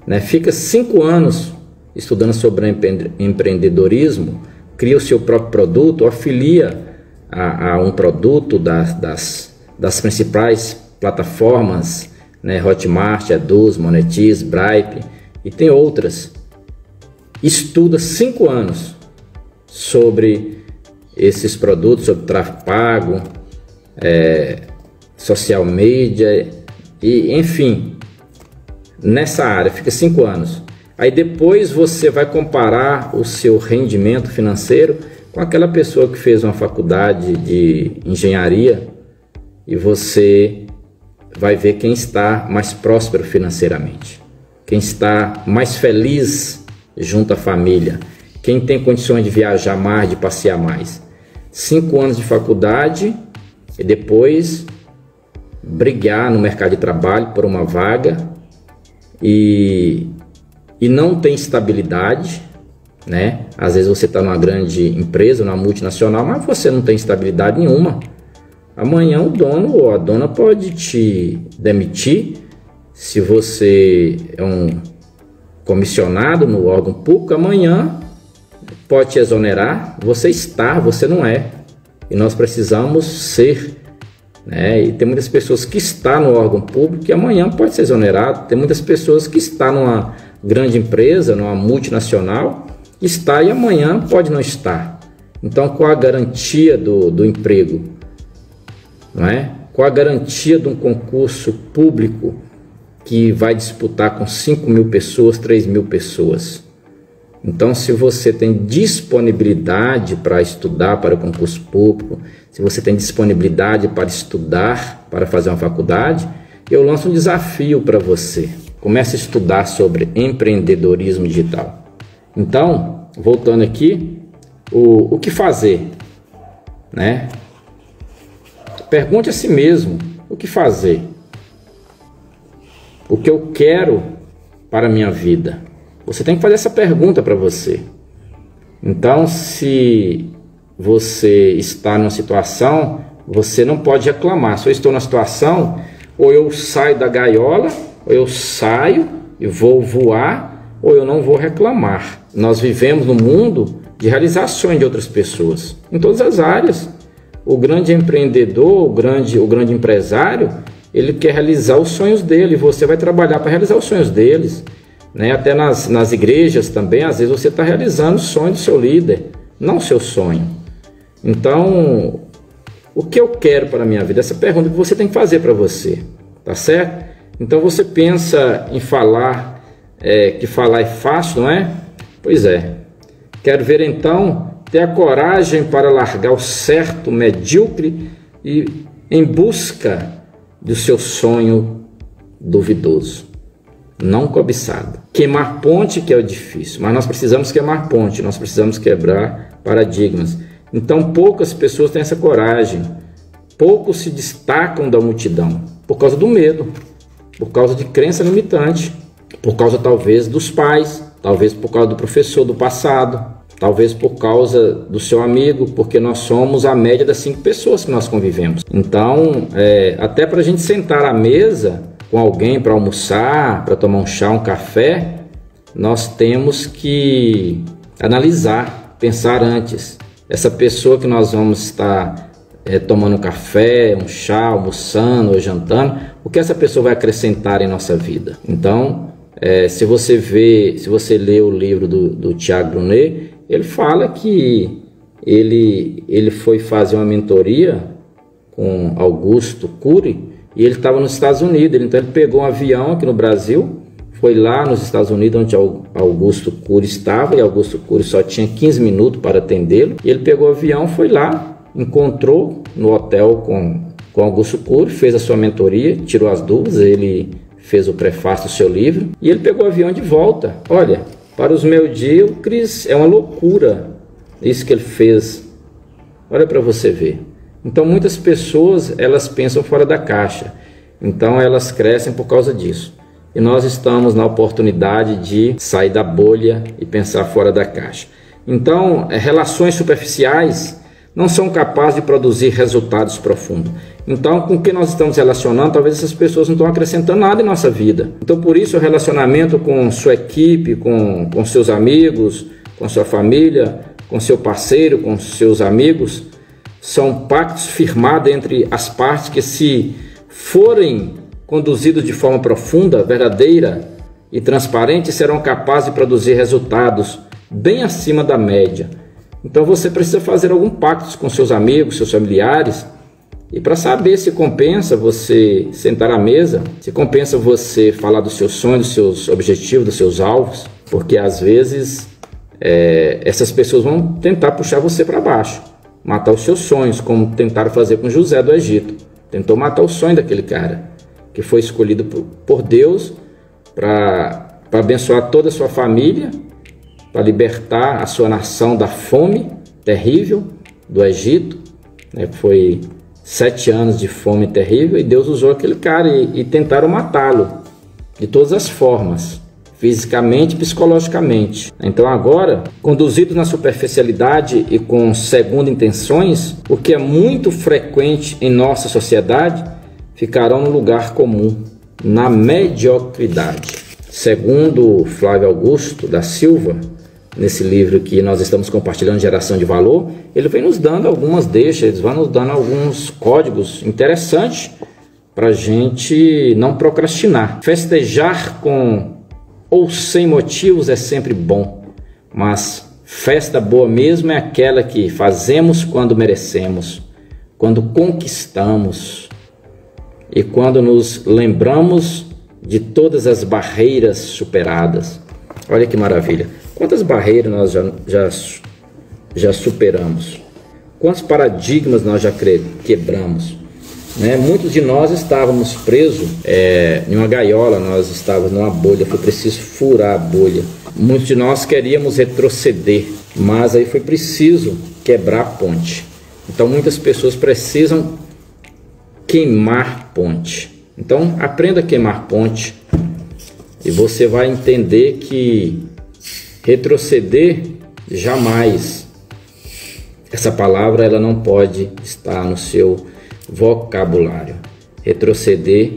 né? Fica 5 anos estudando sobre empreendedorismo, cria o seu próprio produto, afilia a um produto das principais plataformas, né? Hotmart, Eduz, Monetize, Bripe e tem outras. Estuda 5 anos sobre esses produtos, sobre tráfego pago, social media e enfim, nessa área, fica 5 anos. Aí depois você vai comparar o seu rendimento financeiro com aquela pessoa que fez uma faculdade de engenharia e você vai ver quem está mais próspero financeiramente, quem está mais feliz junto à família, quem tem condições de viajar mais, de passear mais. 5 anos de faculdade e depois brigar no mercado de trabalho por uma vaga e não tem estabilidade, né? Às vezes você está numa grande empresa, numa multinacional, mas você não tem estabilidade nenhuma. Amanhã o dono ou a dona pode te demitir. Se você é um comissionado no órgão público, amanhã pode te exonerar. Você não é. E nós precisamos ser, né? E tem muitas pessoas que estão no órgão público que amanhã pode ser exonerado. Tem muitas pessoas que estão numa grande empresa, numa multinacional, está e amanhã pode não estar. Então, qual a garantia do emprego? Não é? Qual a garantia de um concurso público que vai disputar com 5.000 pessoas, 3.000 pessoas? Então, se você tem disponibilidade para estudar para o concurso público, se você tem disponibilidade para estudar, para fazer uma faculdade, eu lanço um desafio para você. Comece a estudar sobre empreendedorismo digital. Então, voltando aqui, o que fazer, né? Pergunte a si mesmo, o que fazer? O que eu quero para a minha vida? Você tem que fazer essa pergunta para você. Então, se você está numa situação, você não pode reclamar. Se eu estou numa situação, ou eu saio da gaiola, ou eu saio e vou voar, ou eu não vou reclamar. Nós vivemos num mundo de realizações de outras pessoas, em todas as áreas. O grande empreendedor, o grande empresário, ele quer realizar os sonhos dele, você vai trabalhar para realizar os sonhos deles, né? Até nas igrejas também, às vezes você está realizando o sonho do seu líder, não o seu sonho. Então, o que eu quero para a minha vida? Essa pergunta que você tem que fazer para você, tá certo? Então você pensa em falar, que falar é fácil, não é? Pois é. Quero ver então ter a coragem para largar o certo medíocre e em busca do seu sonho duvidoso, não cobiçado. Queimar ponte que é o difícil, mas nós precisamos queimar ponte, nós precisamos quebrar paradigmas. Então poucas pessoas têm essa coragem, poucos se destacam da multidão por causa do medo, por causa de crença limitante, por causa talvez dos pais, talvez por causa do professor do passado, talvez por causa do seu amigo, porque nós somos a média das 5 pessoas que nós convivemos. Então, até para a gente sentar à mesa com alguém para almoçar, para tomar um chá, um café, nós temos que analisar, pensar antes. Essa pessoa que nós vamos estar tomando um café, um chá, almoçando ou jantando, o que essa pessoa vai acrescentar em nossa vida? Então, se você lê o livro do Tiago Brunet, ele fala que ele foi fazer uma mentoria com Augusto Cury e ele estava nos Estados Unidos. Então ele pegou um avião aqui no Brasil, foi lá nos Estados Unidos onde Augusto Cury estava, e Augusto Cury só tinha 15 minutos para atendê-lo. E ele pegou o avião, foi lá, encontrou no hotel com Augusto Cury, fez a sua mentoria, tirou as dúvidas, ele fez o prefácio do seu livro e ele pegou o avião de volta. Olha, para os medíocres é uma loucura isso que ele fez. Olha para você ver. Então muitas pessoas, elas pensam fora da caixa. Então elas crescem por causa disso. E nós estamos na oportunidade de sair da bolha e pensar fora da caixa. Então, relações superficiais não são capazes de produzir resultados profundos. Então, com quem nós estamos relacionando, talvez essas pessoas não estão acrescentando nada em nossa vida. Então, por isso, o relacionamento com sua equipe, com seus amigos, com sua família, com seu parceiro, com seus amigos, são pactos firmados entre as partes que, se forem conduzidos de forma profunda, verdadeira e transparente, serão capazes de produzir resultados bem acima da média. Então você precisa fazer algum pacto com seus amigos, seus familiares, e para saber se compensa você sentar à mesa, se compensa você falar dos seus sonhos, dos seus objetivos, dos seus alvos, porque às vezes essas pessoas vão tentar puxar você para baixo, matar os seus sonhos, como tentaram fazer com José do Egito. Tentou matar o sonho daquele cara, que foi escolhido por Deus para abençoar toda a sua família, para libertar a sua nação da fome terrível do Egito, né? Foi 7 anos de fome terrível, e Deus usou aquele cara e tentaram matá-lo de todas as formas, fisicamente e psicologicamente. Então agora, conduzidos na superficialidade e com segundas intenções, o que é muito frequente em nossa sociedade, ficarão no lugar comum, na mediocridade. Segundo Flávio Augusto da Silva, nesse livro que nós estamos compartilhando, Geração de Valor, ele vem nos dando algumas deixas, ele vai nos dando alguns códigos interessantes para a gente não procrastinar. Festejar com ou sem motivos é sempre bom, mas festa boa mesmo é aquela que fazemos quando merecemos, quando conquistamos e quando nos lembramos de todas as barreiras superadas. Olha que maravilha! Quantas barreiras nós já superamos? Quantos paradigmas nós já quebramos? Né? Muitos de nós estávamos presos em uma gaiola, nós estávamos numa bolha, foi preciso furar a bolha. Muitos de nós queríamos retroceder, mas aí foi preciso quebrar a ponte. Então muitas pessoas precisam queimar ponte. Então aprenda a queimar ponte e você vai entender que retroceder jamais Essa palavra ela não pode estar no seu vocabulário. Retroceder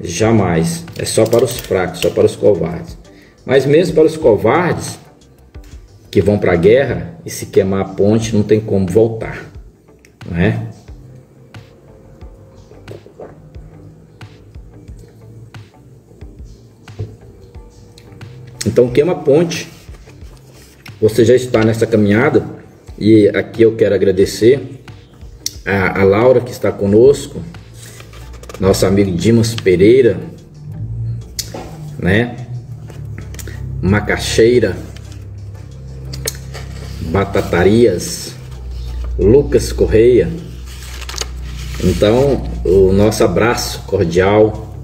jamais. É só para os fracos, só para os covardes. Mas mesmo para os covardes que vão para a guerra, e se queimar a ponte não tem como voltar, não é? Então queima a ponte. Você já está nessa caminhada, e aqui eu quero agradecer a Laura que está conosco, nosso amigo Dimas Pereira, né? Macaxeira, Batatarias, Lucas Correia. Então, o nosso abraço cordial,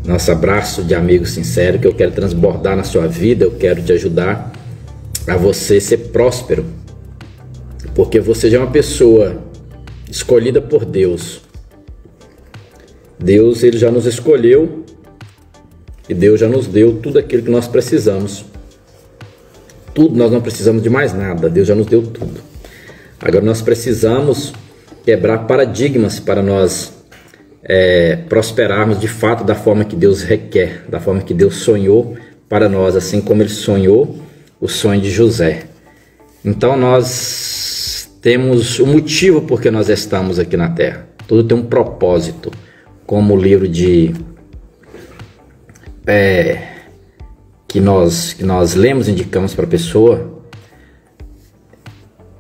nosso abraço de amigo sincero, que eu quero transbordar na sua vida. Eu quero te ajudar a você ser próspero, porque você já é uma pessoa escolhida por Deus. Deus, ele já nos escolheu, e Deus já nos deu tudo aquilo que nós precisamos. Tudo, nós não precisamos de mais nada. Deus já nos deu tudo. Agora nós precisamos quebrar paradigmas para nós prosperarmos de fato da forma que Deus requer, da forma que Deus sonhou para nós, assim como Ele sonhou o sonho de José. Então nós temos o motivo por que nós estamos aqui na Terra. Tudo tem um propósito, como o livro que nós lemos, indicamos para a pessoa,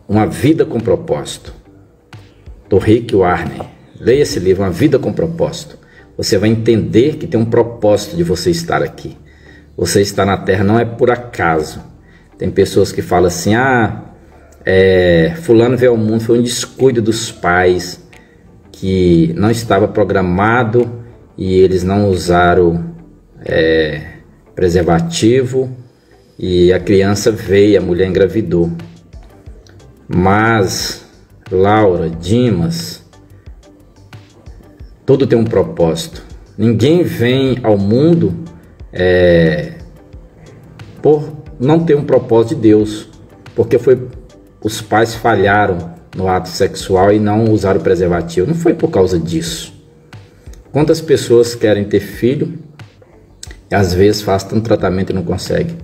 Uma Vida com Propósito, do Rick Warren. Leia esse livro, Uma Vida com Propósito. Você vai entender que tem um propósito de você estar aqui. Você está na Terra não é por acaso. Tem pessoas que falam assim, fulano veio ao mundo, foi um descuido dos pais, que não estava programado e eles não usaram preservativo e a criança veio, a mulher engravidou. Mas, Laura, Dimas, tudo tem um propósito. Ninguém vem ao mundo por não ter um propósito de Deus, porque os pais falharam no ato sexual e não usaram preservativo. Não foi por causa disso. Quantas pessoas querem ter filho e às vezes fazem tanto tratamento e não conseguem?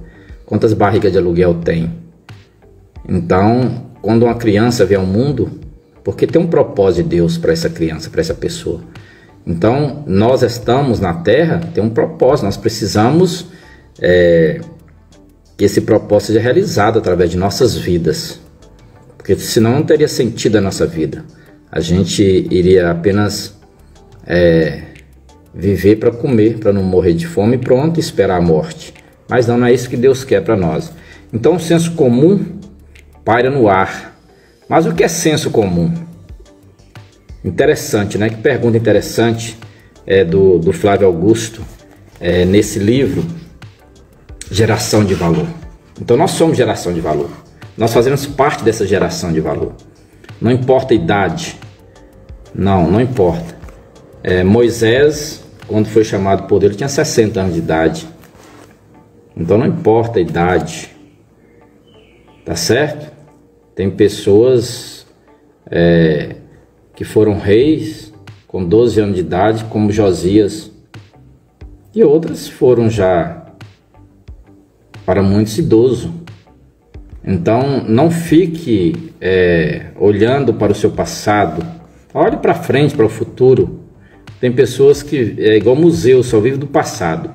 Quantas barrigas de aluguel tem? Então, quando uma criança vem ao mundo, porque tem um propósito de Deus para essa criança, para essa pessoa. Então, nós estamos na Terra, tem um propósito, nós precisamos que esse propósito seja realizado através de nossas vidas, porque senão não teria sentido a nossa vida. A gente iria apenas viver para comer, para não morrer de fome e pronto, esperar a morte. Mas não é isso que Deus quer para nós. Então o senso comum paira no ar. Mas o que é senso comum? Interessante, né? Que pergunta interessante do Flávio Augusto, nesse livro, Geração de Valor. Então nós somos geração de valor. Nós fazemos parte dessa geração de valor. Não importa a idade. Não importa. Moisés, quando foi chamado por Deus, ele tinha 60 anos de idade. Então não importa a idade. Tá certo? Tem pessoas que foram reis com 12 anos de idade, como Josias. E outras foram já, para muitos, idosos. Então não fique olhando para o seu passado. Olhe para frente, para o futuro. Tem pessoas que é igual museu, só vive do passado.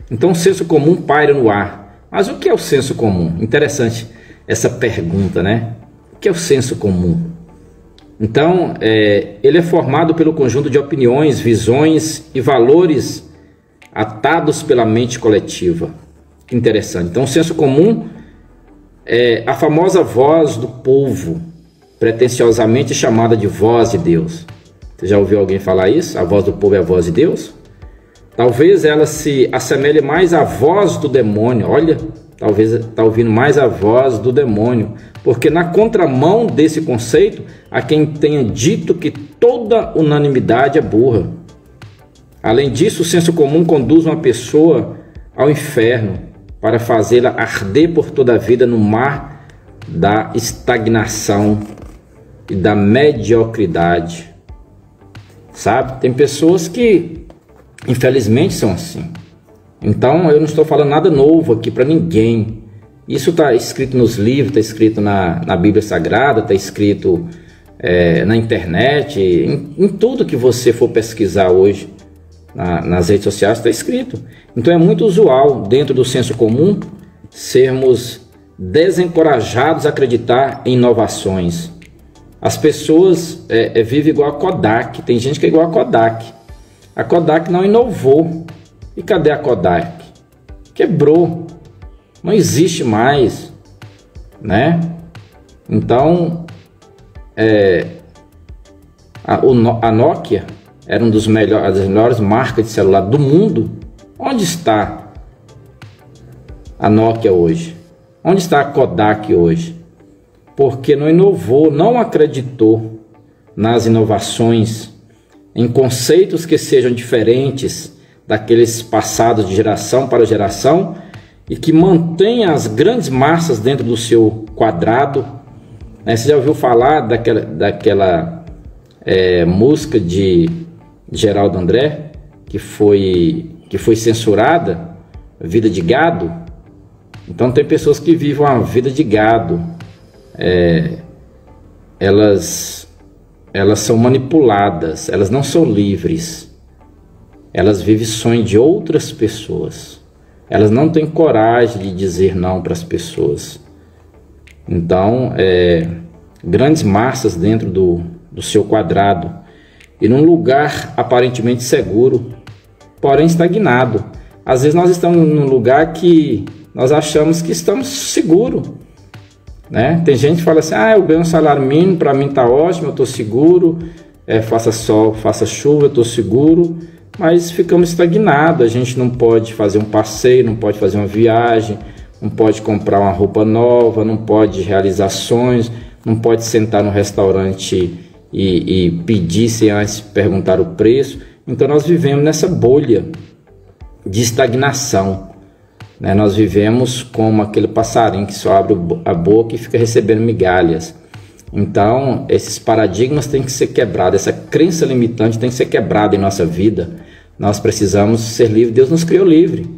Então o senso comum paira no ar. Mas o que é o senso comum? Interessante essa pergunta, né? O que é o senso comum? Então, ele é formado pelo conjunto de opiniões, visões e valores atados pela mente coletiva. Que interessante. Então, o senso comum é a famosa voz do povo, pretensiosamente chamada de voz de Deus. Você já ouviu alguém falar isso? A voz do povo é a voz de Deus? Talvez ela se assemelhe mais à voz do demônio. Olha, talvez está ouvindo mais a voz do demônio, porque na contramão desse conceito, há quem tenha dito que toda unanimidade é burra. Além disso, o senso comum conduz uma pessoa ao inferno para fazê-la arder por toda a vida no mar da estagnação e da mediocridade, sabe? Tem pessoas que, infelizmente, são assim. Então, eu não estou falando nada novo aqui para ninguém. Isso está escrito nos livros, está escrito na Bíblia Sagrada, está escrito na internet, em tudo que você for pesquisar hoje, nas redes sociais, está escrito. Então, é muito usual, dentro do senso comum, sermos desencorajados a acreditar em inovações. As pessoas vivem igual a Kodak. Tem gente que é igual a Kodak. A Kodak não inovou. E cadê a Kodak? Quebrou. Não existe mais, né? Então, a Nokia era uma das melhores marcas de celular do mundo. Onde está a Nokia hoje? Onde está a Kodak hoje? Porque não inovou, não acreditou nas inovações, em conceitos que sejam diferentes daqueles passados de geração para geração e que mantenha as grandes massas dentro do seu quadrado. Você já ouviu falar daquela música de Geraldo André, que foi censurada, Vida de Gado? Então tem pessoas que vivem uma vida de gado. Elas são manipuladas, elas não são livres. Elas vivem sonho de outras pessoas. Elas não têm coragem de dizer não para as pessoas. Então, grandes massas dentro do seu quadrado e num lugar aparentemente seguro, porém estagnado. Às vezes nós estamos num lugar que nós achamos que estamos seguros, né? Tem gente que fala assim: eu ganho um salário mínimo, para mim está ótimo, eu estou seguro, faça sol, faça chuva, eu estou seguro. Mas ficamos estagnados. A gente não pode fazer um passeio, não pode fazer uma viagem, não pode comprar uma roupa nova, não pode realizar sonhos, não pode sentar no restaurante e pedir sem antes perguntar o preço. Então nós vivemos nessa bolha de estagnação, né? Nós vivemos como aquele passarinho que só abre a boca e fica recebendo migalhas. Então esses paradigmas têm que ser quebrados, essa crença limitante tem que ser quebrada em nossa vida. Nós precisamos ser livres. Deus nos criou livre.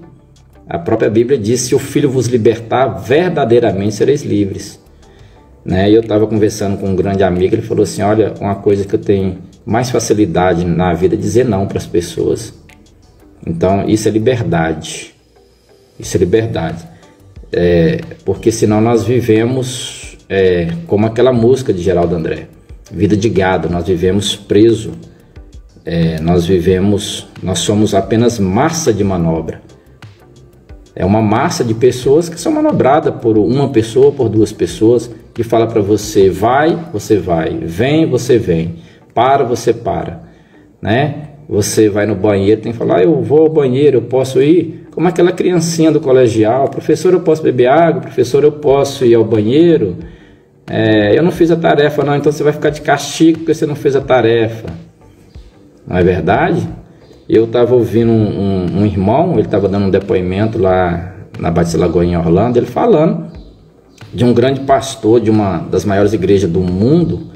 A própria Bíblia diz: se o Filho vos libertar, verdadeiramente sereis livres, né? E eu estava conversando com um grande amigo, ele falou assim: olha, uma coisa que eu tenho mais facilidade na vida é dizer não para as pessoas. Então isso é liberdade. Isso é liberdade. Porque senão nós vivemos como aquela música de Geraldo André, vida de gado. Nós vivemos preso. Nós somos apenas massa de manobra. É uma massa de pessoas que são manobradas por uma pessoa, por duas pessoas, que fala para você: vai, você vai, vem, você vem, para, você para, né? Você vai no banheiro, tem que falar: eu vou ao banheiro, eu posso ir? Como aquela criancinha do colegial: professor, eu posso beber água? Professor, eu posso ir ao banheiro? Eu não fiz a tarefa não, então você vai ficar de castigo porque você não fez a tarefa. Não é verdade? Eu estava ouvindo um irmão, ele estava dando um depoimento lá na Batista Lagoinha, em Orlando, ele falando de um grande pastor de uma das maiores igrejas do mundo.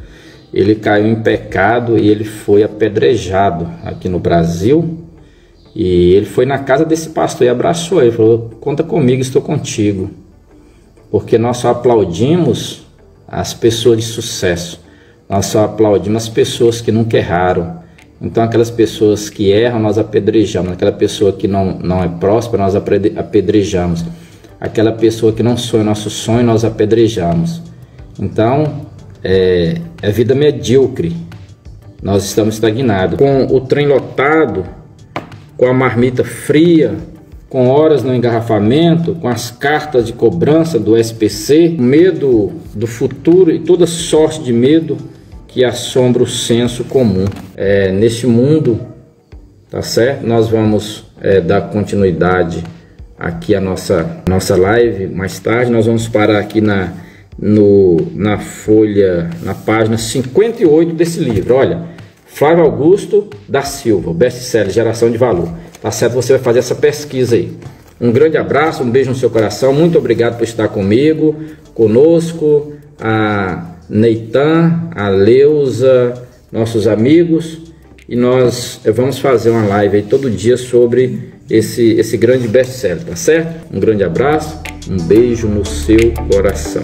Ele caiu em pecado e ele foi apedrejado aqui no Brasil. E ele foi na casa desse pastor e abraçou ele, falou: conta comigo, estou contigo. Porque nós só aplaudimos as pessoas de sucesso, nós só aplaudimos as pessoas que nunca erraram. Então aquelas pessoas que erram nós apedrejamos, aquela pessoa que não é próspera nós apedrejamos, aquela pessoa que não sonha nosso sonho nós apedrejamos. Então é vida medíocre, nós estamos estagnados, com o trem lotado, com a marmita fria, com horas no engarrafamento, com as cartas de cobrança do SPC, medo do futuro e toda sorte de medo que assombra o senso comum. Neste mundo, tá certo? Nós vamos dar continuidade aqui à nossa live. Mais tarde nós vamos parar aqui na página 58 desse livro. Olha, Flávio Augusto da Silva, best-seller Geração de Valor. Tá certo? Você vai fazer essa pesquisa aí. Um grande abraço, um beijo no seu coração. Muito obrigado por estar conosco. Neitan, a Leusa, nossos amigos, e nós vamos fazer uma live aí todo dia sobre esse grande best-seller, tá certo? Um grande abraço, um beijo no seu coração.